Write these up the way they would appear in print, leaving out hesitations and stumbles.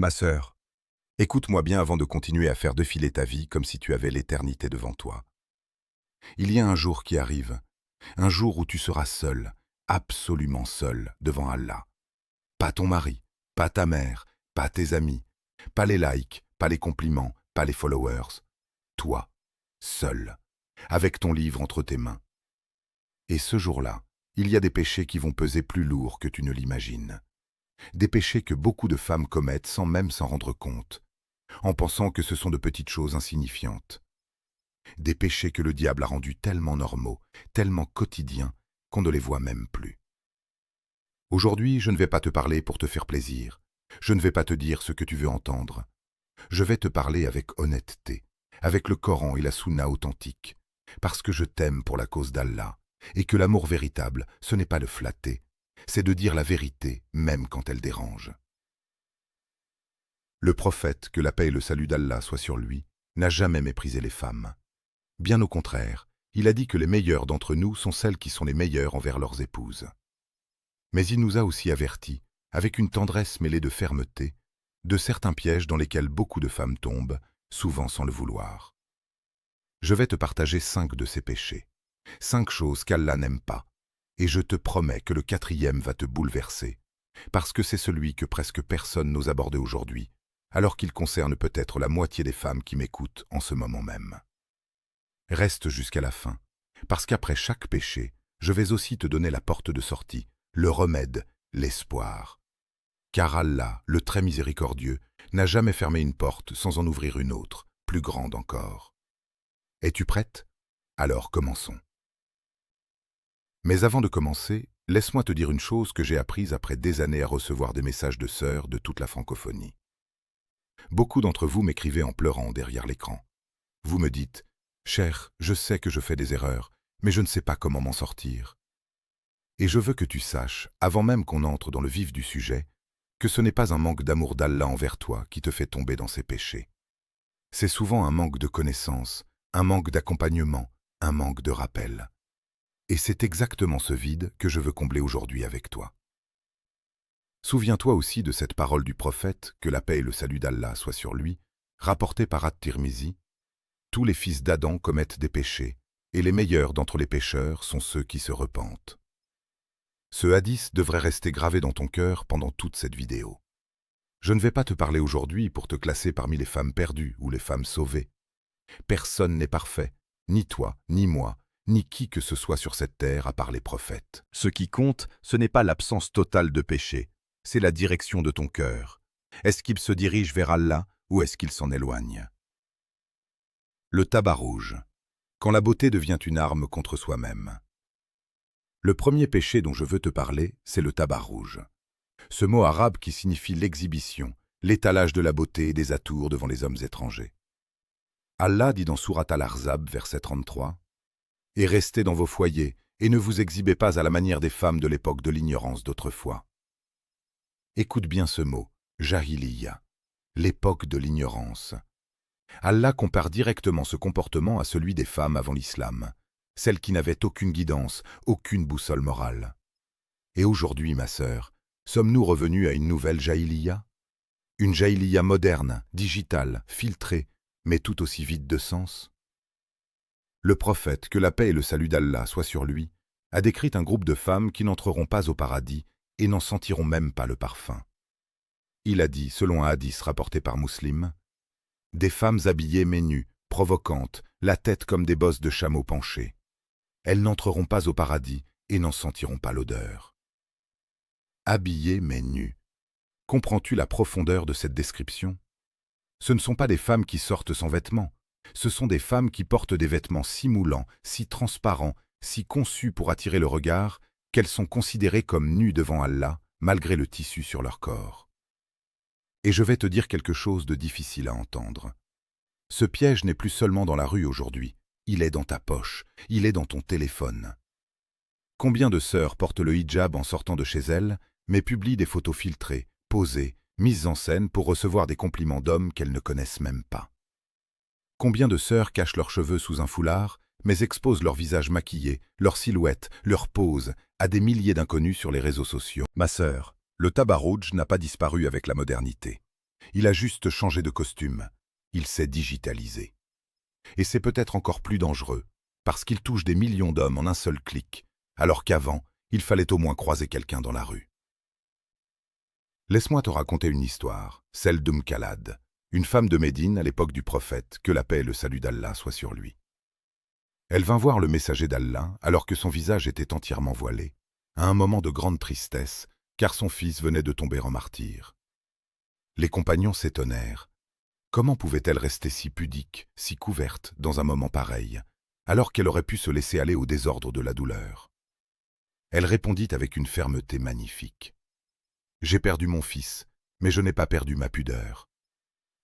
Ma sœur, écoute-moi bien avant de continuer à faire défiler ta vie comme si tu avais l'éternité devant toi. Il y a un jour qui arrive, un jour où tu seras seul, absolument seul, devant Allah. Pas ton mari, pas ta mère, pas tes amis, pas les likes, pas les compliments, pas les followers. Toi, seul, avec ton livre entre tes mains. Et ce jour-là, il y a des péchés qui vont peser plus lourd que tu ne l'imagines. Des péchés que beaucoup de femmes commettent sans même s'en rendre compte, en pensant que ce sont de petites choses insignifiantes. Des péchés que le diable a rendus tellement normaux, tellement quotidiens, qu'on ne les voit même plus. Aujourd'hui, je ne vais pas te parler pour te faire plaisir. Je ne vais pas te dire ce que tu veux entendre. Je vais te parler avec honnêteté, avec le Coran et la Sunna authentique, parce que je t'aime pour la cause d'Allah, et que l'amour véritable, ce n'est pas le flatter, c'est de dire la vérité, même quand elle dérange. Le prophète, que la paix et le salut d'Allah soient sur lui, n'a jamais méprisé les femmes. Bien au contraire, il a dit que les meilleures d'entre nous sont celles qui sont les meilleures envers leurs épouses. Mais il nous a aussi avertis, avec une tendresse mêlée de fermeté, de certains pièges dans lesquels beaucoup de femmes tombent, souvent sans le vouloir. Je vais te partager 5 de ces péchés, 5 choses qu'Allah n'aime pas, et je te promets que le 4e va te bouleverser, parce que c'est celui que presque personne n'ose aborder aujourd'hui, alors qu'il concerne peut-être la moitié des femmes qui m'écoutent en ce moment même. Reste jusqu'à la fin, parce qu'après chaque péché, je vais aussi te donner la porte de sortie, le remède, l'espoir. Car Allah, le très miséricordieux, n'a jamais fermé une porte sans en ouvrir une autre, plus grande encore. Es-tu prête? Alors commençons. Mais avant de commencer, laisse-moi te dire une chose que j'ai apprise après des années à recevoir des messages de sœurs de toute la francophonie. Beaucoup d'entre vous m'écrivez en pleurant derrière l'écran. Vous me dites « Cher, je sais que je fais des erreurs, mais je ne sais pas comment m'en sortir. » Et je veux que tu saches, avant même qu'on entre dans le vif du sujet, que ce n'est pas un manque d'amour d'Allah envers toi qui te fait tomber dans ces péchés. C'est souvent un manque de connaissance, un manque d'accompagnement, un manque de rappel. Et c'est exactement ce vide que je veux combler aujourd'hui avec toi. Souviens-toi aussi de cette parole du prophète, que la paix et le salut d'Allah soient sur lui, rapportée par At-Tirmizi. Tous les fils d'Adam commettent des péchés, et les meilleurs d'entre les pécheurs sont ceux qui se repentent. Ce hadith devrait rester gravé dans ton cœur pendant toute cette vidéo. Je ne vais pas te parler aujourd'hui pour te classer parmi les femmes perdues ou les femmes sauvées. Personne n'est parfait, ni toi, ni moi, ni qui que ce soit sur cette terre à part les prophètes. Ce qui compte, ce n'est pas l'absence totale de péché, c'est la direction de ton cœur. Est-ce qu'il se dirige vers Allah ou est-ce qu'il s'en éloigne? Le tabac rouge. Quand la beauté devient une arme contre soi-même. Le premier péché dont je veux te parler, c'est le tabac rouge. Ce mot arabe qui signifie l'exhibition, l'étalage de la beauté et des atours devant les hommes étrangers. Allah dit dans Surat Al-Ahzab, verset 33, « Et restez dans vos foyers, et ne vous exhibez pas à la manière des femmes de l'époque de l'ignorance d'autrefois. » Écoute bien ce mot, Jahiliya, l'époque de l'ignorance. Allah compare directement ce comportement à celui des femmes avant l'islam, celles qui n'avaient aucune guidance, aucune boussole morale. Et aujourd'hui, ma sœur, sommes-nous revenus à une nouvelle Jahiliya? Une Jahiliya moderne, digitale, filtrée, mais tout aussi vide de sens? Le prophète, que la paix et le salut d'Allah soient sur lui, a décrit un groupe de femmes qui n'entreront pas au paradis et n'en sentiront même pas le parfum. Il a dit, selon un hadith rapporté par Muslim, « Des femmes habillées mais nues, provocantes, la tête comme des bosses de chameaux penchés. Elles n'entreront pas au paradis et n'en sentiront pas l'odeur. » Habillées mais nues. Comprends-tu la profondeur de cette description? Ce ne sont pas des femmes qui sortent sans vêtements, ce sont des femmes qui portent des vêtements si moulants, si transparents, si conçus pour attirer le regard, qu'elles sont considérées comme nues devant Allah, malgré le tissu sur leur corps. Et je vais te dire quelque chose de difficile à entendre. Ce piège n'est plus seulement dans la rue aujourd'hui, il est dans ta poche, il est dans ton téléphone. Combien de sœurs portent le hijab en sortant de chez elles, mais publient des photos filtrées, posées, mises en scène pour recevoir des compliments d'hommes qu'elles ne connaissent même pas? Combien de sœurs cachent leurs cheveux sous un foulard, mais exposent leur visage maquillé, leur silhouette, leur pose, à des milliers d'inconnus sur les réseaux sociaux? Ma sœur, le tabac rouge n'a pas disparu avec la modernité. Il a juste changé de costume. Il s'est digitalisé. Et c'est peut-être encore plus dangereux, parce qu'il touche des millions d'hommes en un seul clic, alors qu'avant, il fallait au moins croiser quelqu'un dans la rue. Laisse-moi te raconter une histoire, celle d'Khalad, une femme de Médine à l'époque du prophète, que la paix et le salut d'Allah soient sur lui. Elle vint voir le messager d'Allah alors que son visage était entièrement voilé, à un moment de grande tristesse, car son fils venait de tomber en martyr. Les compagnons s'étonnèrent. Comment pouvait-elle rester si pudique, si couverte, dans un moment pareil, alors qu'elle aurait pu se laisser aller au désordre de la douleur? Elle répondit avec une fermeté magnifique. « J'ai perdu mon fils, mais je n'ai pas perdu ma pudeur. »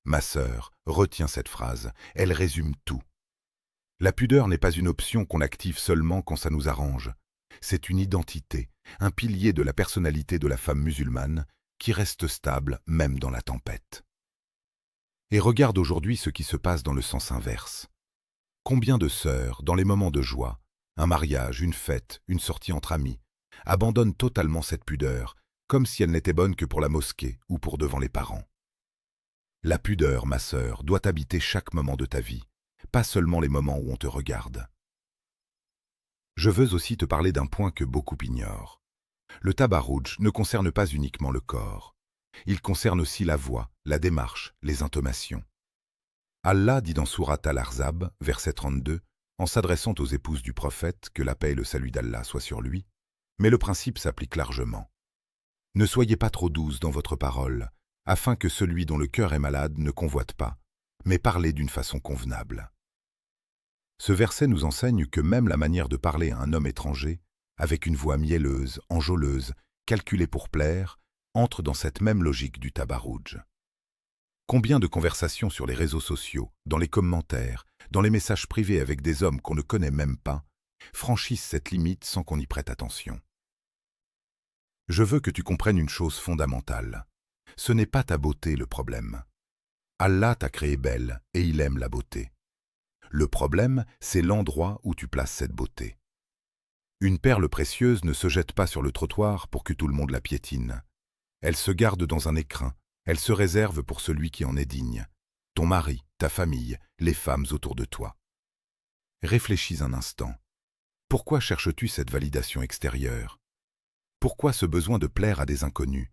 Ma sœur, retiens cette phrase, elle résume tout. La pudeur n'est pas une option qu'on active seulement quand ça nous arrange. C'est une identité, un pilier de la personnalité de la femme musulmane qui reste stable même dans la tempête. Et regarde aujourd'hui ce qui se passe dans le sens inverse. Combien de sœurs, dans les moments de joie, un mariage, une fête, une sortie entre amis, abandonnent totalement cette pudeur, comme si elle n'était bonne que pour la mosquée ou pour devant les parents. La pudeur, ma sœur, doit habiter chaque moment de ta vie, pas seulement les moments où on te regarde. Je veux aussi te parler d'un point que beaucoup ignorent. Le tabarrouj ne concerne pas uniquement le corps. Il concerne aussi la voix, la démarche, les intonations. Allah dit dans Surat Al-Ahzab, verset 32, en s'adressant aux épouses du prophète, que la paix et le salut d'Allah soient sur lui, mais le principe s'applique largement. Ne soyez pas trop douces dans votre parole, afin que celui dont le cœur est malade ne convoite pas, mais parlez d'une façon convenable. Ce verset nous enseigne que même la manière de parler à un homme étranger, avec une voix mielleuse, enjôleuse, calculée pour plaire, entre dans cette même logique du tabarrouj. Combien de conversations sur les réseaux sociaux, dans les commentaires, dans les messages privés avec des hommes qu'on ne connaît même pas, franchissent cette limite sans qu'on y prête attention. Je veux que tu comprennes une chose fondamentale. Ce n'est pas ta beauté le problème. Allah t'a créée belle et il aime la beauté. Le problème, c'est l'endroit où tu places cette beauté. Une perle précieuse ne se jette pas sur le trottoir pour que tout le monde la piétine. Elle se garde dans un écrin, elle se réserve pour celui qui en est digne. Ton mari, ta famille, les femmes autour de toi. Réfléchis un instant. Pourquoi cherches-tu cette validation extérieure? Pourquoi ce besoin de plaire à des inconnus?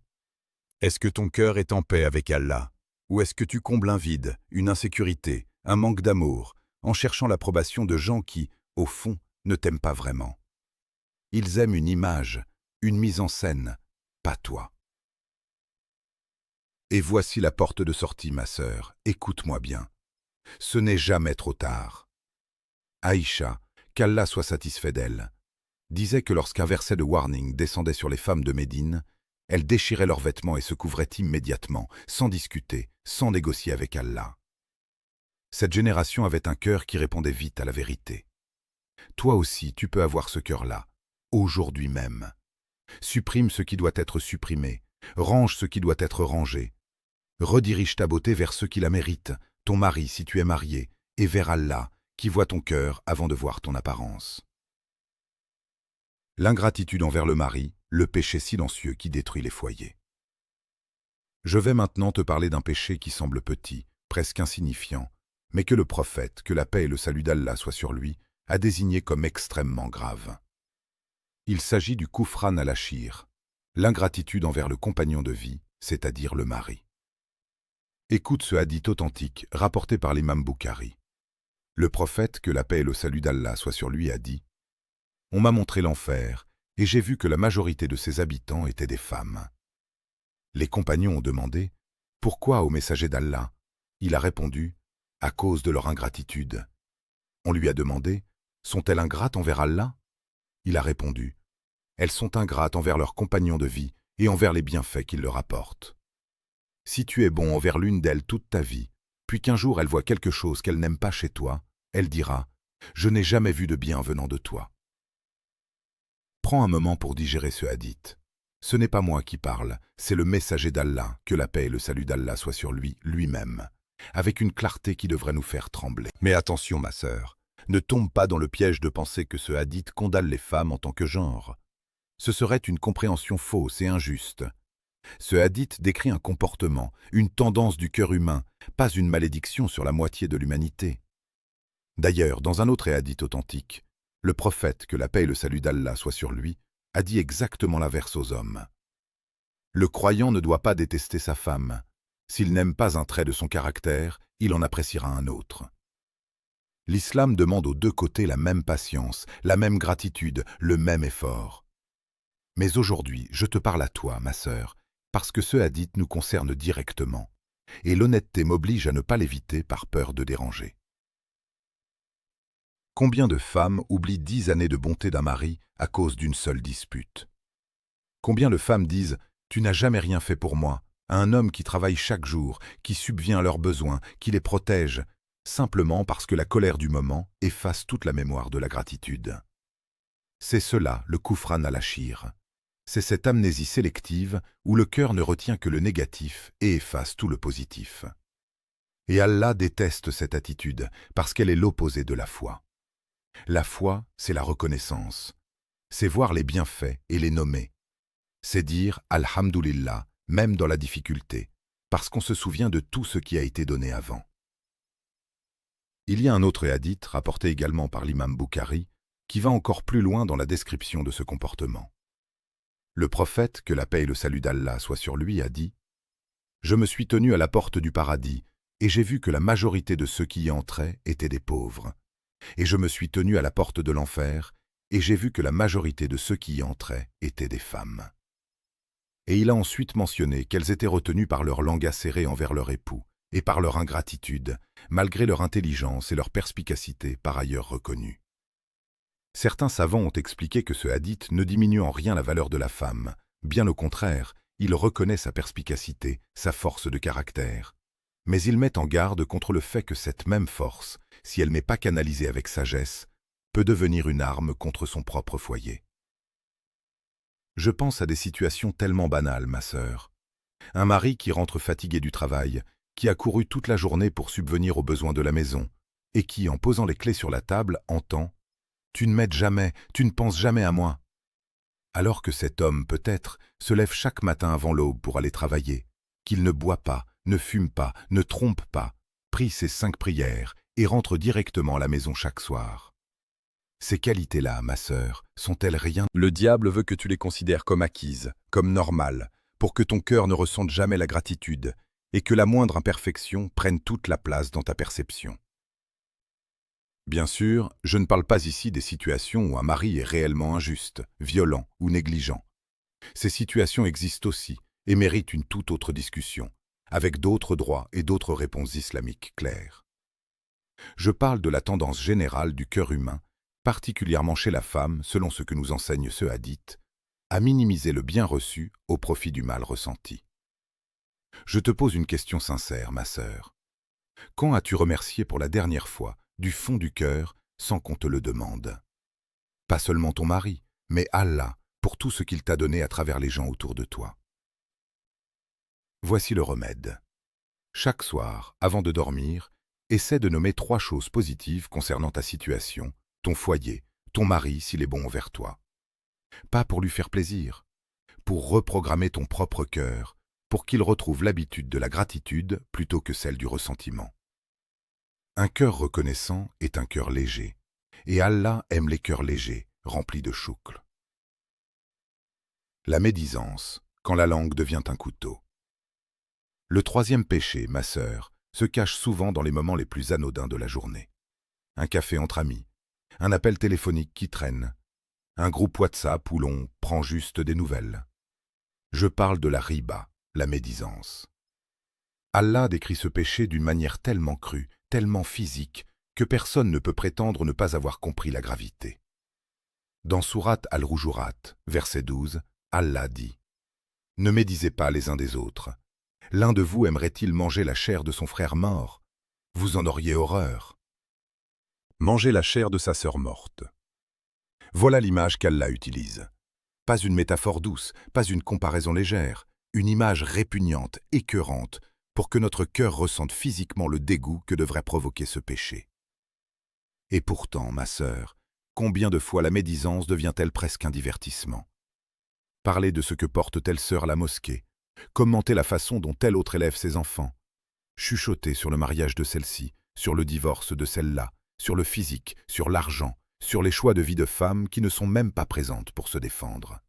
Est-ce que ton cœur est en paix avec Allah? Ou est-ce que tu combles un vide, une insécurité, un manque d'amour, en cherchant l'approbation de gens qui, au fond, ne t'aiment pas vraiment? Ils aiment une image, une mise en scène, pas toi. Et voici la porte de sortie, ma sœur, écoute-moi bien. Ce n'est jamais trop tard. Aïcha, qu'Allah soit satisfait d'elle, disait que lorsqu'un verset de warning descendait sur les femmes de Médine, elles déchiraient leurs vêtements et se couvraient immédiatement, sans discuter, sans négocier avec Allah. Cette génération avait un cœur qui répondait vite à la vérité. Toi aussi, tu peux avoir ce cœur-là, aujourd'hui même. Supprime ce qui doit être supprimé, range ce qui doit être rangé. Redirige ta beauté vers ceux qui la méritent, ton mari si tu es marié, et vers Allah, qui voit ton cœur avant de voir ton apparence. L'ingratitude envers le mari, le péché silencieux qui détruit les foyers. Je vais maintenant te parler d'un péché qui semble petit, presque insignifiant, mais que le prophète, que la paix et le salut d'Allah soient sur lui, a désigné comme extrêmement grave. Il s'agit du kufran al-ashir, l'ingratitude envers le compagnon de vie, c'est-à-dire le mari. Écoute ce hadith authentique rapporté par l'imam Bukhari. Le prophète, que la paix et le salut d'Allah soient sur lui, a dit « On m'a montré l'enfer, et j'ai vu que la majorité de ses habitants étaient des femmes. » Les compagnons ont demandé « Pourquoi au messager d'Allah ?» Il a répondu « À cause de leur ingratitude. » On lui a demandé « Sont-elles ingrates envers Allah ?» Il a répondu « Elles sont ingrates envers leurs compagnons de vie et envers les bienfaits qu'ils leur apportent. Si tu es bon envers l'une d'elles toute ta vie, puis qu'un jour elle voit quelque chose qu'elle n'aime pas chez toi, elle dira « Je n'ai jamais vu de bien venant de toi. » Prends un moment pour digérer ce hadith. Ce n'est pas moi qui parle, c'est le messager d'Allah, que la paix et le salut d'Allah soient sur lui, lui-même, avec une clarté qui devrait nous faire trembler. Mais attention, ma sœur, ne tombe pas dans le piège de penser que ce hadith condamne les femmes en tant que genre. Ce serait une compréhension fausse et injuste. Ce hadith décrit un comportement, une tendance du cœur humain, pas une malédiction sur la moitié de l'humanité. D'ailleurs, dans un autre hadith authentique, le prophète, que la paix et le salut d'Allah soient sur lui, a dit exactement l'inverse aux hommes. Le croyant ne doit pas détester sa femme. S'il n'aime pas un trait de son caractère, il en appréciera un autre. L'islam demande aux deux côtés la même patience, la même gratitude, le même effort. Mais aujourd'hui, je te parle à toi, ma sœur, parce que ce hadith nous concerne directement, et l'honnêteté m'oblige à ne pas l'éviter par peur de déranger. Combien de femmes oublient 10 années de bonté d'un mari à cause d'une seule dispute? Combien de femmes disent « Tu n'as jamais rien fait pour moi » à un homme qui travaille chaque jour, qui subvient à leurs besoins, qui les protège, simplement parce que la colère du moment efface toute la mémoire de la gratitude. C'est cela le kufran al-ashir. C'est cette amnésie sélective où le cœur ne retient que le négatif et efface tout le positif. Et Allah déteste cette attitude parce qu'elle est l'opposé de la foi. La foi, c'est la reconnaissance. C'est voir les bienfaits et les nommer. C'est dire « Alhamdulillah » même dans la difficulté, parce qu'on se souvient de tout ce qui a été donné avant. Il y a un autre hadith, rapporté également par l'imam Bukhari, qui va encore plus loin dans la description de ce comportement. Le prophète, que la paix et le salut d'Allah soient sur lui, a dit « Je me suis tenu à la porte du paradis, et j'ai vu que la majorité de ceux qui y entraient étaient des pauvres. Et je me suis tenu à la porte de l'enfer, et j'ai vu que la majorité de ceux qui y entraient étaient des femmes. » Et il a ensuite mentionné qu'elles étaient retenues par leur langue acérée envers leur époux, et par leur ingratitude, malgré leur intelligence et leur perspicacité par ailleurs reconnues. Certains savants ont expliqué que ce hadith ne diminue en rien la valeur de la femme, bien au contraire, il reconnaît sa perspicacité, sa force de caractère. Mais il met en garde contre le fait que cette même force, si elle n'est pas canalisée avec sagesse, peut devenir une arme contre son propre foyer. Je pense à des situations tellement banales, ma sœur. Un mari qui rentre fatigué du travail, qui a couru toute la journée pour subvenir aux besoins de la maison, et qui, en posant les clés sur la table, entend « Tu ne m'aides jamais, tu ne penses jamais à moi ». Alors que cet homme, peut-être, se lève chaque matin avant l'aube pour aller travailler, qu'il ne boit pas, ne fume pas, ne trompe pas, prie ses 5 prières et rentre directement à la maison chaque soir. Ces qualités-là, ma sœur, sont-elles rien? Le diable veut que tu les considères comme acquises, comme normales, pour que ton cœur ne ressente jamais la gratitude et que la moindre imperfection prenne toute la place dans ta perception. Bien sûr, je ne parle pas ici des situations où un mari est réellement injuste, violent ou négligent. Ces situations existent aussi et méritent une toute autre discussion, avec d'autres droits et d'autres réponses islamiques claires. Je parle de la tendance générale du cœur humain, particulièrement chez la femme, selon ce que nous enseigne ce hadith, à minimiser le bien reçu au profit du mal ressenti. Je te pose une question sincère, ma sœur. Quand as-tu remercié pour la dernière fois, du fond du cœur, sans qu'on te le demande? Pas seulement ton mari, mais Allah, pour tout ce qu'il t'a donné à travers les gens autour de toi. Voici le remède. Chaque soir, avant de dormir, essaie de nommer 3 choses positives concernant ta situation, ton foyer, ton mari s'il est bon envers toi. Pas pour lui faire plaisir, pour reprogrammer ton propre cœur, pour qu'il retrouve l'habitude de la gratitude plutôt que celle du ressentiment. Un cœur reconnaissant est un cœur léger, et Allah aime les cœurs légers, remplis de choukl. La médisance, quand la langue devient un couteau. Le 3e péché, ma sœur, se cache souvent dans les moments les plus anodins de la journée. Un café entre amis, un appel téléphonique qui traîne, un groupe WhatsApp où l'on prend juste des nouvelles. Je parle de la riba, la médisance. Allah décrit ce péché d'une manière tellement crue, tellement physique, que personne ne peut prétendre ne pas avoir compris la gravité. Dans Sourate Al-Hujurat, verset 12, Allah dit « Ne médisez pas les uns des autres. L'un de vous aimerait-il manger la chair de son frère mort? Vous en auriez horreur. » Manger la chair de sa sœur morte. Voilà l'image qu'Allah utilise. Pas une métaphore douce, pas une comparaison légère, une image répugnante, écœurante, pour que notre cœur ressente physiquement le dégoût que devrait provoquer ce péché. Et pourtant, ma sœur, combien de fois la médisance devient-elle presque un divertissement? Parler de ce que porte telle sœur à la mosquée, commenter la façon dont tel autre élève ses enfants, chuchoter sur le mariage de celle-ci, sur le divorce de celle-là, sur le physique, sur l'argent, sur les choix de vie de femmes qui ne sont même pas présentes pour se défendre.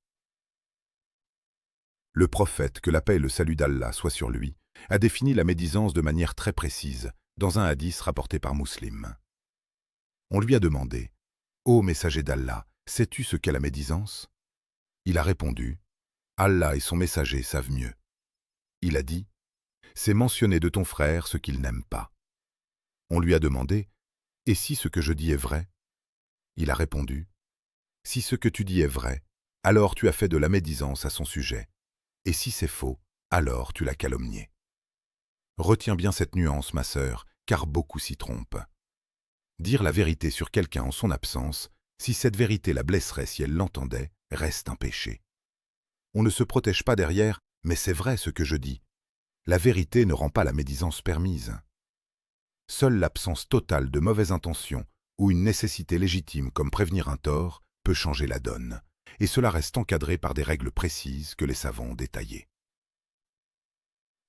Le prophète, que la paix et le salut d'Allah soient sur lui, a défini la médisance de manière très précise, dans un hadith rapporté par Muslim. On lui a demandé « Ô messager d'Allah, sais-tu ce qu'est la médisance ?» Il a répondu « Allah et son messager savent mieux. » Il a dit « C'est mentionner de ton frère ce qu'il n'aime pas. » On lui a demandé « Et si ce que je dis est vrai ?» Il a répondu « Si ce que tu dis est vrai, alors tu as fait de la médisance à son sujet. Et si c'est faux, alors tu l'as calomnié. » Retiens bien cette nuance, ma sœur, car beaucoup s'y trompent. Dire la vérité sur quelqu'un en son absence, si cette vérité la blesserait si elle l'entendait, reste un péché. On ne se protège pas derrière « mais c'est vrai ce que je dis ». La vérité ne rend pas la médisance permise. Seule l'absence totale de mauvaises intentions ou une nécessité légitime comme prévenir un tort peut changer la donne, et cela reste encadré par des règles précises que les savants ont détaillées.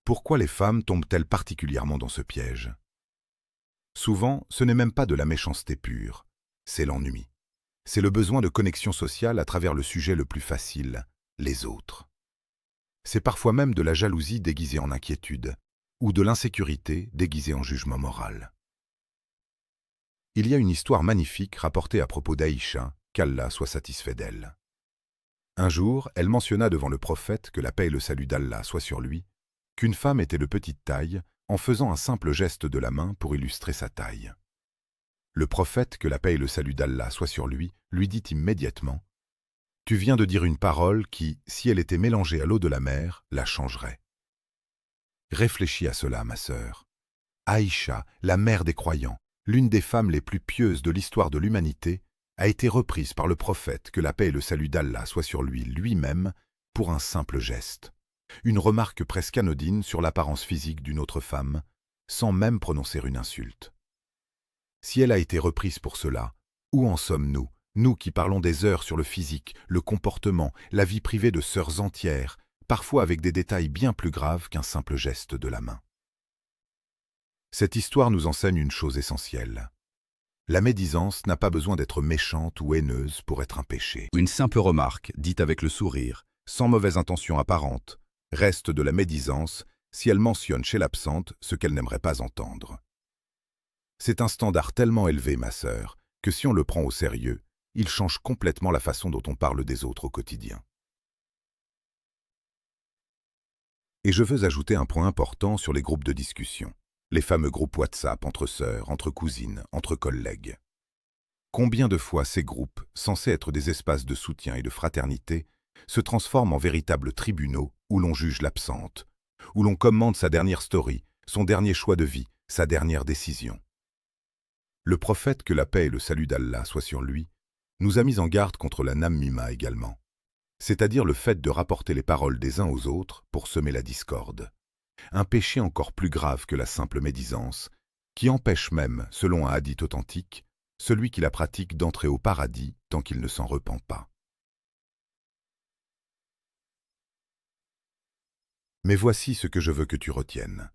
Pourquoi les femmes tombent-elles particulièrement dans ce piège? Souvent, ce n'est même pas de la méchanceté pure, c'est l'ennui. C'est le besoin de connexion sociale à travers le sujet le plus facile, les autres. C'est parfois même de la jalousie déguisée en inquiétude, ou de l'insécurité déguisée en jugement moral. Il y a une histoire magnifique rapportée à propos d'Aïcha, qu'Allah soit satisfait d'elle. Un jour, elle mentionna devant le prophète, que la paix et le salut d'Allah soient sur lui, qu'une femme était de petite taille en faisant un simple geste de la main pour illustrer sa taille. Le prophète, que la paix et le salut d'Allah soient sur lui dit immédiatement « Tu viens de dire une parole qui, si elle était mélangée à l'eau de la mer, la changerait. » Réfléchis à cela, ma sœur. Aïcha, la mère des croyants, l'une des femmes les plus pieuses de l'histoire de l'humanité, a été reprise par le prophète, que la paix et le salut d'Allah soient sur lui lui-même, pour un simple geste. Une remarque presque anodine sur l'apparence physique d'une autre femme, sans même prononcer une insulte. Si elle a été reprise pour cela, où en sommes-nous, nous qui parlons des heures sur le physique, le comportement, la vie privée de sœurs entières, parfois avec des détails bien plus graves qu'un simple geste de la main? Cette histoire nous enseigne une chose essentielle. La médisance n'a pas besoin d'être méchante ou haineuse pour être un péché. Une simple remarque, dite avec le sourire, sans mauvaise intention apparente, reste de la médisance si elle mentionne chez l'absente ce qu'elle n'aimerait pas entendre. C'est un standard tellement élevé, ma sœur, que si on le prend au sérieux, il change complètement la façon dont on parle des autres au quotidien. Et je veux ajouter un point important sur les groupes de discussion, les fameux groupes WhatsApp entre sœurs, entre cousines, entre collègues. Combien de fois ces groupes, censés être des espaces de soutien et de fraternité, se transforment en véritables tribunaux où l'on juge l'absente, où l'on commente sa dernière story, son dernier choix de vie, sa dernière décision. Le prophète, que la paix et le salut d'Allah soient sur lui, nous a mis en garde contre la namima également, c'est-à-dire le fait de rapporter les paroles des uns aux autres pour semer la discorde. Un péché encore plus grave que la simple médisance, qui empêche même, selon un hadith authentique, celui qui la pratique d'entrer au paradis tant qu'il ne s'en repent pas. Mais voici ce que je veux que tu retiennes.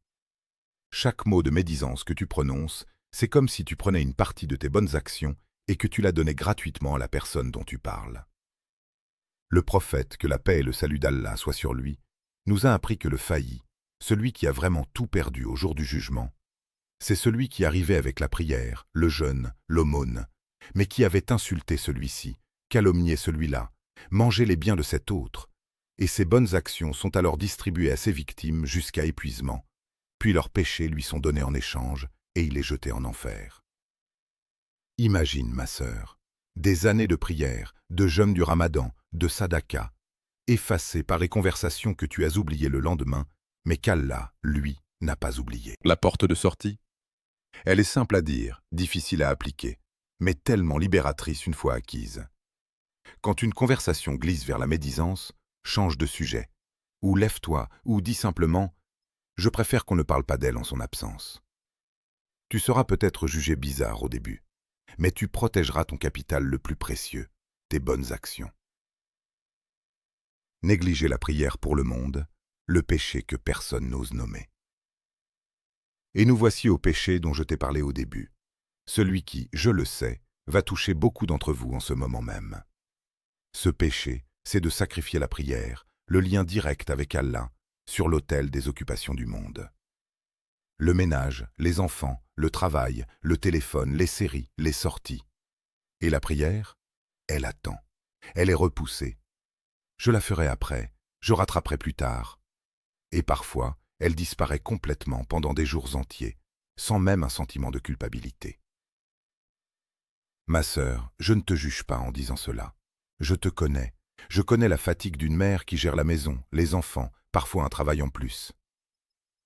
Chaque mot de médisance que tu prononces, c'est comme si tu prenais une partie de tes bonnes actions et que tu la donnais gratuitement à la personne dont tu parles. Le prophète, que la paix et le salut d'Allah soient sur lui, nous a appris que le failli, celui qui a vraiment tout perdu au jour du jugement, c'est celui qui arrivait avec la prière, le jeûne, l'aumône, mais qui avait insulté celui-ci, calomnié celui-là, mangé les biens de cet autre, et ses bonnes actions sont alors distribuées à ses victimes jusqu'à épuisement, puis leurs péchés lui sont donnés en échange, et il est jeté en enfer. Imagine, ma sœur, des années de prière, de jeûne du ramadan, de sadaka, effacées par les conversations que tu as oubliées le lendemain, mais qu'Allah, lui, n'a pas oubliées. La porte de sortie? Elle est simple à dire, difficile à appliquer, mais tellement libératrice une fois acquise. Quand une conversation glisse vers la médisance, change de sujet, ou lève-toi, ou dis simplement « Je préfère qu'on ne parle pas d'elle en son absence ». Tu seras peut-être jugé bizarre au début, mais tu protégeras ton capital le plus précieux, tes bonnes actions. Négliger la prière pour le monde, le péché que personne n'ose nommer. Et nous voici au péché dont je t'ai parlé au début, celui qui, je le sais, va toucher beaucoup d'entre vous en ce moment même. Ce péché, c'est de sacrifier la prière, le lien direct avec Allah, sur l'autel des occupations du monde. Le ménage, les enfants, le travail, le téléphone, les séries, les sorties. Et la prière, elle attend, elle est repoussée. Je la ferai après, je rattraperai plus tard. Et parfois, elle disparaît complètement pendant des jours entiers, sans même un sentiment de culpabilité. Ma sœur, je ne te juge pas en disant cela. Je te connais. Je connais la fatigue d'une mère qui gère la maison, les enfants, parfois un travail en plus.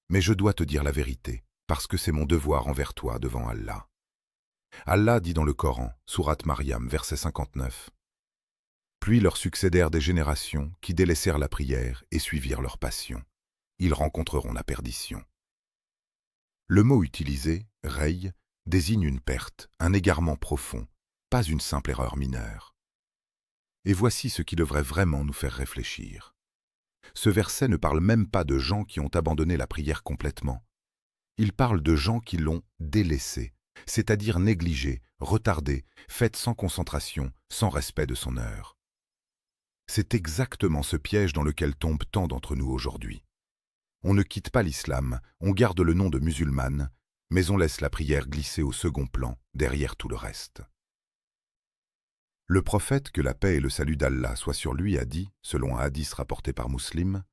Mais je dois te dire la vérité, parce que c'est mon devoir envers toi devant Allah. Allah dit dans le Coran, sourate Maryam, verset 59. Puis leur succédèrent des générations qui délaissèrent la prière et suivirent leur passion. Ils rencontreront la perdition. Le mot utilisé, rey, désigne une perte, un égarement profond, pas une simple erreur mineure. Et voici ce qui devrait vraiment nous faire réfléchir. Ce verset ne parle même pas de gens qui ont abandonné la prière complètement. Il parle de gens qui l'ont délaissée, c'est-à-dire négligée, retardée, faite sans concentration, sans respect de son heure. C'est exactement ce piège dans lequel tombent tant d'entre nous aujourd'hui. On ne quitte pas l'islam, on garde le nom de musulmane, mais on laisse la prière glisser au second plan, derrière tout le reste. Le prophète, que la paix et le salut d'Allah soient sur lui, a dit, selon un hadith rapporté par Muslim,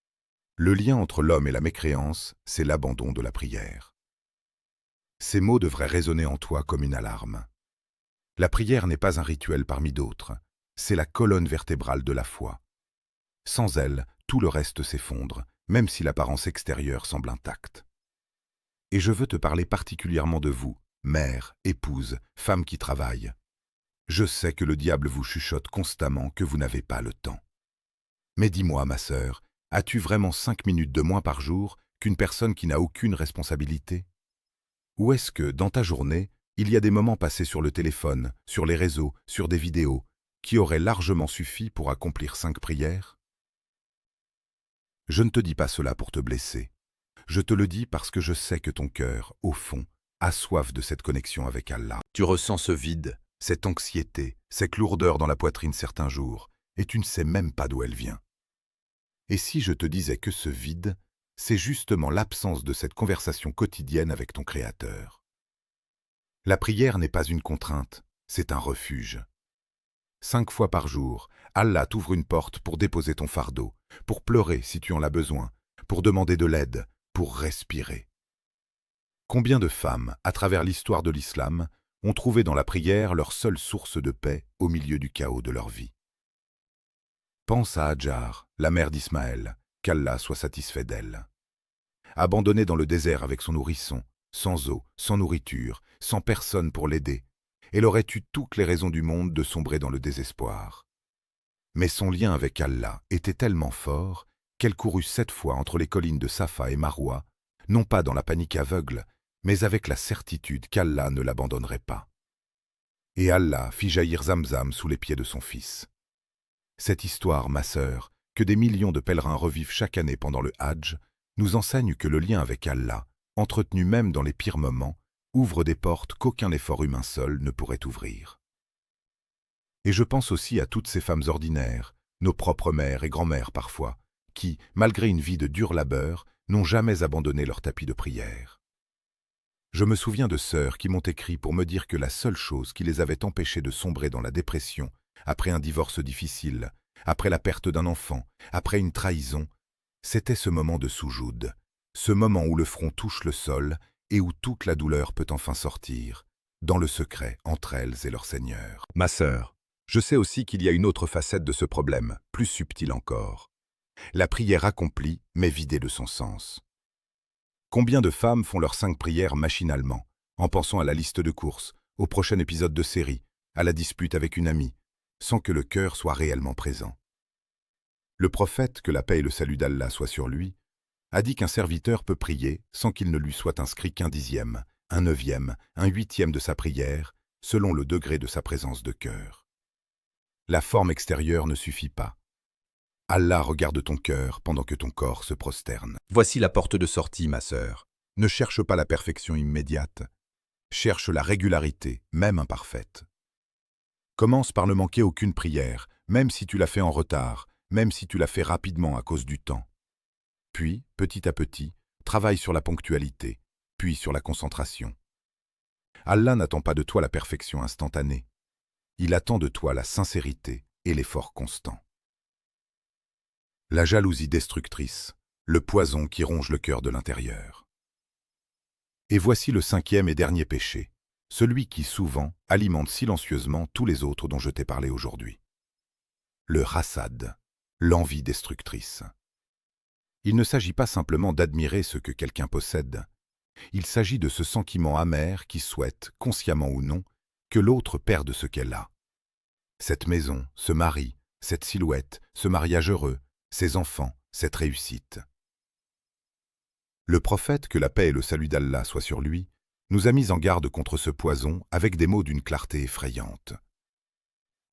« Le lien entre l'homme et la mécréance, c'est l'abandon de la prière. » Ces mots devraient résonner en toi comme une alarme. La prière n'est pas un rituel parmi d'autres, c'est la colonne vertébrale de la foi. Sans elle, tout le reste s'effondre, même si l'apparence extérieure semble intacte. Et je veux te parler particulièrement de vous, mère, épouse, femme qui travaille. Je sais que le diable vous chuchote constamment que vous n'avez pas le temps. Mais dis-moi, ma sœur, as-tu vraiment 5 minutes de moins par jour qu'une personne qui n'a aucune responsabilité? Ou est-ce que, dans ta journée, il y a des moments passés sur le téléphone, sur les réseaux, sur des vidéos, qui auraient largement suffi pour accomplir 5 prières? Je ne te dis pas cela pour te blesser. Je te le dis parce que je sais que ton cœur, au fond, a soif de cette connexion avec Allah. Tu ressens ce vide, cette anxiété, cette lourdeur dans la poitrine certains jours, et tu ne sais même pas d'où elle vient. Et si je te disais que ce vide, c'est justement l'absence de cette conversation quotidienne avec ton Créateur. La prière n'est pas une contrainte, c'est un refuge. 5 fois par jour, Allah t'ouvre une porte pour déposer ton fardeau, pour pleurer si tu en as besoin, pour demander de l'aide, pour respirer. Combien de femmes, à travers l'histoire de l'islam, ont trouvé dans la prière leur seule source de paix au milieu du chaos de leur vie? Pense à Hajar, la mère d'Ismaël, qu'Allah soit satisfait d'elle. Abandonnée dans le désert avec son nourrisson, sans eau, sans nourriture, sans personne pour l'aider, elle aurait eu toutes les raisons du monde de sombrer dans le désespoir. Mais son lien avec Allah était tellement fort qu'elle courut 7 fois entre les collines de Safa et Marwa, non pas dans la panique aveugle, mais avec la certitude qu'Allah ne l'abandonnerait pas. Et Allah fit jaillir Zamzam sous les pieds de son fils. Cette histoire, ma sœur, que des millions de pèlerins revivent chaque année pendant le Hadj, nous enseigne que le lien avec Allah, entretenu même dans les pires moments, ouvre des portes qu'aucun effort humain seul ne pourrait ouvrir. Et je pense aussi à toutes ces femmes ordinaires, nos propres mères et grand-mères parfois, qui, malgré une vie de dur labeur, n'ont jamais abandonné leur tapis de prière. Je me souviens de sœurs qui m'ont écrit pour me dire que la seule chose qui les avait empêchées de sombrer dans la dépression, après un divorce difficile, après la perte d'un enfant, après une trahison, c'était ce moment de soujoud, ce moment où le front touche le sol et où toute la douleur peut enfin sortir, dans le secret entre elles et leur Seigneur. Ma sœur, je sais aussi qu'il y a une autre facette de ce problème, plus subtile encore. La prière accomplie, mais vidée de son sens. Combien de femmes font leurs 5 prières machinalement, en pensant à la liste de courses, au prochain épisode de série, à la dispute avec une amie, sans que le cœur soit réellement présent? Le prophète, que la paix et le salut d'Allah soient sur lui, a dit qu'un serviteur peut prier sans qu'il ne lui soit inscrit qu'un 10e, un 9e, un 8e de sa prière, selon le degré de sa présence de cœur. La forme extérieure ne suffit pas. Allah regarde ton cœur pendant que ton corps se prosterne. Voici la porte de sortie, ma sœur. Ne cherche pas la perfection immédiate. Cherche la régularité, même imparfaite. Commence par ne manquer aucune prière, même si tu l'as fait en retard, même si tu l'as fait rapidement à cause du temps. Puis, petit à petit, travaille sur la ponctualité, puis sur la concentration. Allah n'attend pas de toi la perfection instantanée. Il attend de toi la sincérité et l'effort constant. La jalousie destructrice, le poison qui ronge le cœur de l'intérieur. Et voici le 5e et dernier péché, celui qui souvent alimente silencieusement tous les autres dont je t'ai parlé aujourd'hui. Le hasad, l'envie destructrice. Il ne s'agit pas simplement d'admirer ce que quelqu'un possède. Il s'agit de ce sentiment amer qui souhaite, consciemment ou non, que l'autre perde ce qu'elle a. Cette maison, ce mari, cette silhouette, ce mariage heureux, ces enfants, cette réussite. Le prophète, que la paix et le salut d'Allah soient sur lui, nous a mis en garde contre ce poison avec des mots d'une clarté effrayante.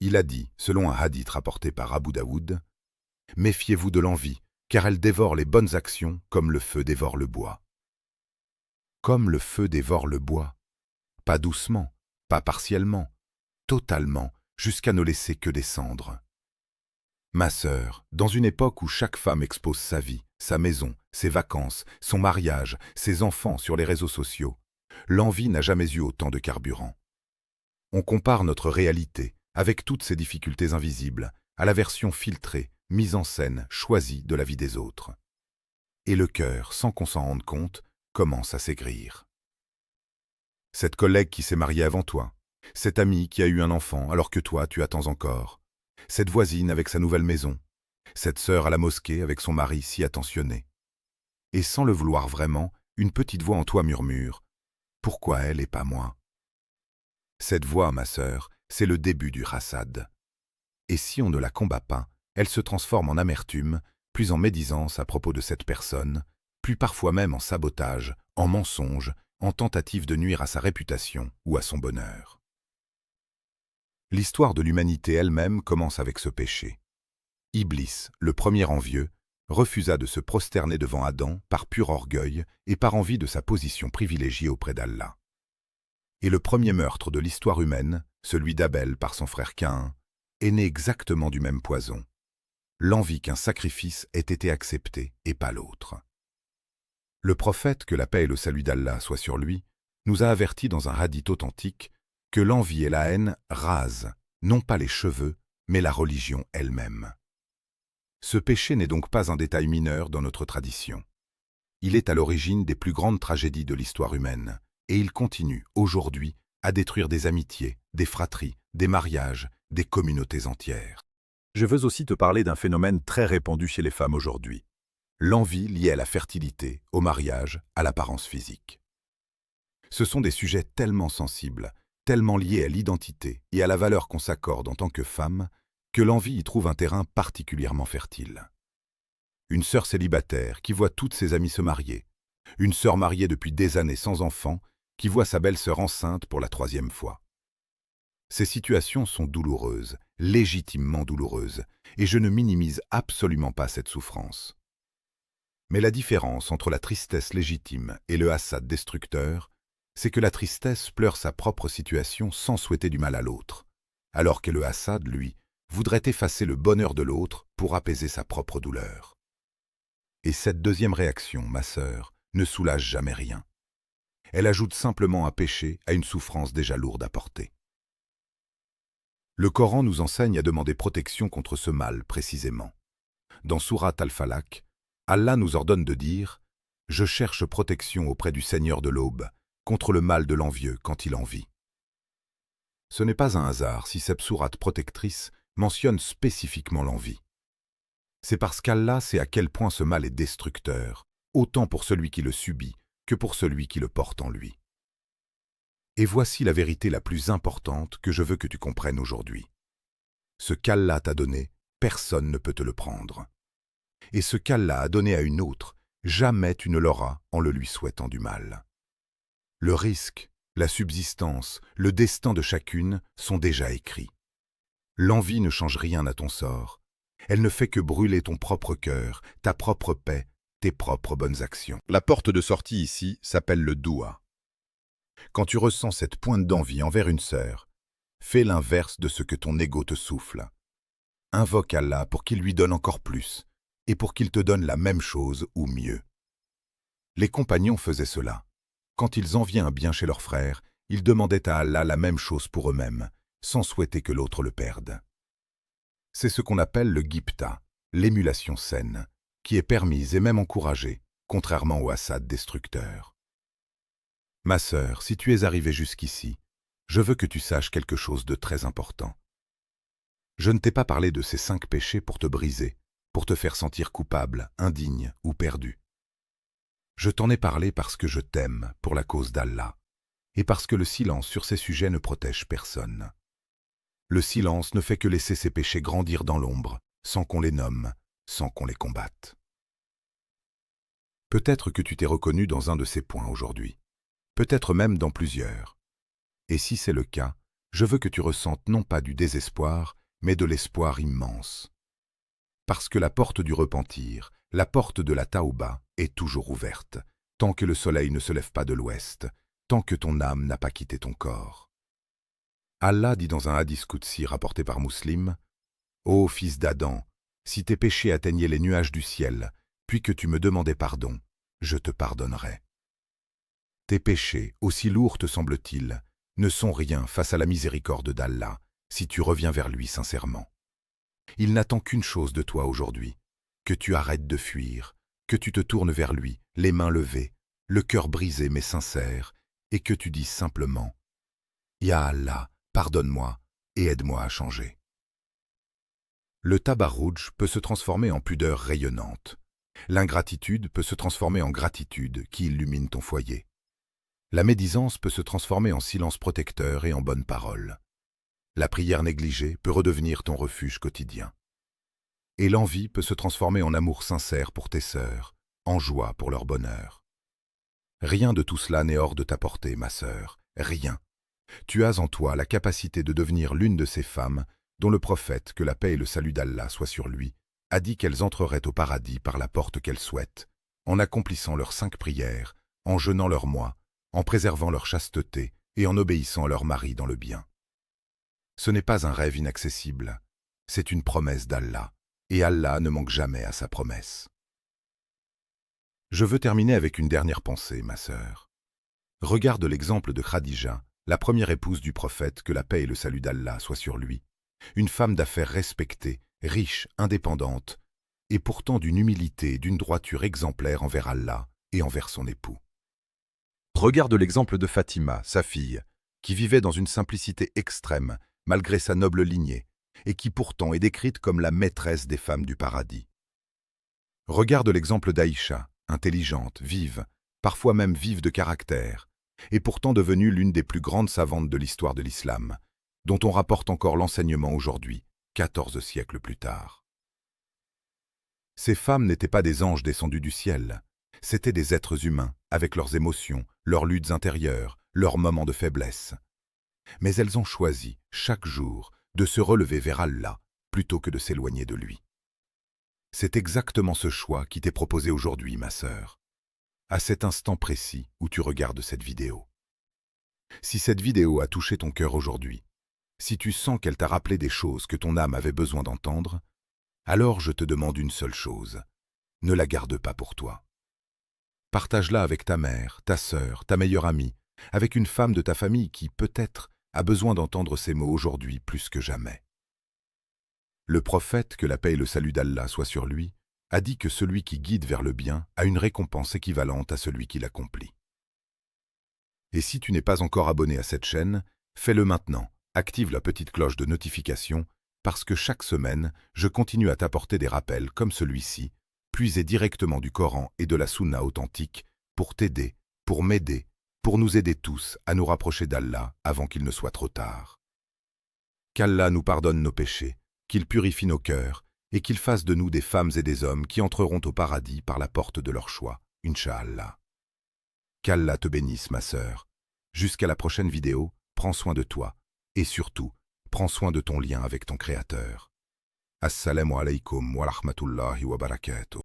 Il a dit, selon un hadith rapporté par Abu Daoud, « Méfiez-vous de l'envie, car elle dévore les bonnes actions comme le feu dévore le bois. » Comme le feu dévore le bois. Pas doucement, pas partiellement, totalement, jusqu'à ne laisser que des cendres. Ma sœur, dans une époque où chaque femme expose sa vie, sa maison, ses vacances, son mariage, ses enfants sur les réseaux sociaux, l'envie n'a jamais eu autant de carburant. On compare notre réalité, avec toutes ses difficultés invisibles, à la version filtrée, mise en scène, choisie de la vie des autres. Et le cœur, sans qu'on s'en rende compte, commence à s'aigrir. Cette collègue qui s'est mariée avant toi, cet ami qui a eu un enfant alors que toi tu attends encore, cette voisine avec sa nouvelle maison, cette sœur à la mosquée avec son mari si attentionné. Et sans le vouloir vraiment, une petite voix en toi murmure « Pourquoi elle et pas moi ?» Cette voix, ma sœur, c'est le début du hasad. Et si on ne la combat pas, elle se transforme en amertume, puis en médisance à propos de cette personne, puis parfois même en sabotage, en mensonge, en tentative de nuire à sa réputation ou à son bonheur. L'histoire de l'humanité elle-même commence avec ce péché. Iblis, le premier envieux, refusa de se prosterner devant Adam par pur orgueil et par envie de sa position privilégiée auprès d'Allah. Et le premier meurtre de l'histoire humaine, celui d'Abel par son frère Caïn, est né exactement du même poison. L'envie qu'un sacrifice ait été accepté et pas l'autre. Le prophète, que la paix et le salut d'Allah soient sur lui, nous a avertis dans un hadith authentique que l'envie et la haine rasent, non pas les cheveux, mais la religion elle-même. Ce péché n'est donc pas un détail mineur dans notre tradition. Il est à l'origine des plus grandes tragédies de l'histoire humaine, et il continue, aujourd'hui, à détruire des amitiés, des fratries, des mariages, des communautés entières. Je veux aussi te parler d'un phénomène très répandu chez les femmes aujourd'hui. L'envie liée à la fertilité, au mariage, à l'apparence physique. Ce sont des sujets tellement sensibles, tellement liés à l'identité et à la valeur qu'on s'accorde en tant que femme, que l'envie y trouve un terrain particulièrement fertile. Une sœur célibataire qui voit toutes ses amies se marier, une sœur mariée depuis des années sans enfant qui voit sa belle-sœur enceinte pour la 3e fois. Ces situations sont douloureuses, légitimement douloureuses, et je ne minimise absolument pas cette souffrance. Mais la différence entre la tristesse légitime et le hasad destructeur, c'est que la tristesse pleure sa propre situation sans souhaiter du mal à l'autre, alors que le hasad, lui, voudrait effacer le bonheur de l'autre pour apaiser sa propre douleur. Et cette deuxième réaction, ma sœur, ne soulage jamais rien. Elle ajoute simplement un péché à une souffrance déjà lourde à porter. Le Coran nous enseigne à demander protection contre ce mal précisément. Dans Sourate Al-Falaq, Allah nous ordonne de dire « Je cherche protection auprès du Seigneur de l'aube, contre le mal de l'envieux quand il envie. » Ce n'est pas un hasard si cette sourate protectrice mentionne spécifiquement l'envie. C'est parce qu'Allah sait à quel point ce mal est destructeur, autant pour celui qui le subit que pour celui qui le porte en lui. Et voici la vérité la plus importante que je veux que tu comprennes aujourd'hui. Ce qu'Allah t'a donné, personne ne peut te le prendre. Et ce qu'Allah a donné à une autre, jamais tu ne l'auras en le lui souhaitant du mal. Le risque, la subsistance, le destin de chacune sont déjà écrits. L'envie ne change rien à ton sort. Elle ne fait que brûler ton propre cœur, ta propre paix, tes propres bonnes actions. La porte de sortie ici s'appelle le doua. Quand tu ressens cette pointe d'envie envers une sœur, fais l'inverse de ce que ton ego te souffle. Invoque Allah pour qu'il lui donne encore plus, et pour qu'il te donne la même chose ou mieux. Les compagnons faisaient cela. Quand ils enviaient un bien chez leur frère, ils demandaient à Allah la même chose pour eux-mêmes, sans souhaiter que l'autre le perde. C'est ce qu'on appelle le ghibta, l'émulation saine, qui est permise et même encouragée, contrairement au hasad destructeur. Ma sœur, si tu es arrivée jusqu'ici, je veux que tu saches quelque chose de très important. Je ne t'ai pas parlé de ces 5 péchés pour te briser, pour te faire sentir coupable, indigne ou perdu. Je t'en ai parlé parce que je t'aime pour la cause d'Allah, et parce que le silence sur ces sujets ne protège personne. Le silence ne fait que laisser ces péchés grandir dans l'ombre, sans qu'on les nomme, sans qu'on les combatte. Peut-être que tu t'es reconnu dans un de ces points aujourd'hui, peut-être même dans plusieurs. Et si c'est le cas, je veux que tu ressentes non pas du désespoir, mais de l'espoir immense. Parce que la porte du repentir, la porte de la taouba, est toujours ouverte, tant que le soleil ne se lève pas de l'ouest, tant que ton âme n'a pas quitté ton corps. Allah dit dans un hadith qudsi rapporté par Muslim, « Ô fils d'Adam, si tes péchés atteignaient les nuages du ciel, puis que tu me demandais pardon, je te pardonnerai. » Tes péchés, aussi lourds te semblent-ils, ne sont rien face à la miséricorde d'Allah, si tu reviens vers lui sincèrement. Il n'attend qu'une chose de toi aujourd'hui, que tu arrêtes de fuir, que tu te tournes vers lui, les mains levées, le cœur brisé mais sincère, et que tu dises simplement « Ya Allah, pardonne-moi et aide-moi à changer. » Le tabarrouj peut se transformer en pudeur rayonnante. L'ingratitude peut se transformer en gratitude qui illumine ton foyer. La médisance peut se transformer en silence protecteur et en bonne parole. La prière négligée peut redevenir ton refuge quotidien. Et l'envie peut se transformer en amour sincère pour tes sœurs, en joie pour leur bonheur. Rien de tout cela n'est hors de ta portée, ma sœur, rien. Tu as en toi la capacité de devenir l'une de ces femmes dont le prophète, que la paix et le salut d'Allah soient sur lui, a dit qu'elles entreraient au paradis par la porte qu'elles souhaitent, en accomplissant leurs 5 prières, en jeûnant leur mois, en préservant leur chasteté et en obéissant à leur mari dans le bien. Ce n'est pas un rêve inaccessible, c'est une promesse d'Allah, et Allah ne manque jamais à sa promesse. Je veux terminer avec une dernière pensée, ma sœur. Regarde l'exemple de Khadija, la première épouse du prophète, que la paix et le salut d'Allah soient sur lui, une femme d'affaires respectée, riche, indépendante, et pourtant d'une humilité et d'une droiture exemplaires envers Allah et envers son époux. Regarde l'exemple de Fatima, sa fille, qui vivait dans une simplicité extrême, malgré sa noble lignée, et qui pourtant est décrite comme la maîtresse des femmes du paradis. Regarde l'exemple d'Aïcha, intelligente, vive, parfois même vive de caractère, et pourtant devenue l'une des plus grandes savantes de l'histoire de l'islam, dont on rapporte encore l'enseignement aujourd'hui, 14 siècles plus tard. Ces femmes n'étaient pas des anges descendus du ciel, c'étaient des êtres humains, avec leurs émotions, leurs luttes intérieures, leurs moments de faiblesse. Mais elles ont choisi, chaque jour, de se relever vers Allah, plutôt que de s'éloigner de lui. C'est exactement ce choix qui t'est proposé aujourd'hui, ma sœur, à cet instant précis où tu regardes cette vidéo. Si cette vidéo a touché ton cœur aujourd'hui, si tu sens qu'elle t'a rappelé des choses que ton âme avait besoin d'entendre, alors je te demande une seule chose, ne la garde pas pour toi. Partage-la avec ta mère, ta sœur, ta meilleure amie, avec une femme de ta famille qui, peut-être, a besoin d'entendre ces mots aujourd'hui plus que jamais. Le prophète, que la paix et le salut d'Allah soient sur lui, a dit que celui qui guide vers le bien a une récompense équivalente à celui qui l'accomplit. Et si tu n'es pas encore abonné à cette chaîne, fais-le maintenant, active la petite cloche de notification, parce que chaque semaine, je continue à t'apporter des rappels comme celui-ci, puisés directement du Coran et de la Sunna authentique, pour t'aider, pour m'aider, pour nous aider tous à nous rapprocher d'Allah avant qu'il ne soit trop tard. Qu'Allah nous pardonne nos péchés, qu'il purifie nos cœurs, et qu'il fasse de nous des femmes et des hommes qui entreront au paradis par la porte de leur choix, Inch'Allah. Qu'Allah te bénisse, ma sœur. Jusqu'à la prochaine vidéo, prends soin de toi, et surtout, prends soin de ton lien avec ton Créateur. Assalamu alaikum wa rahmatullahi wa barakatuh.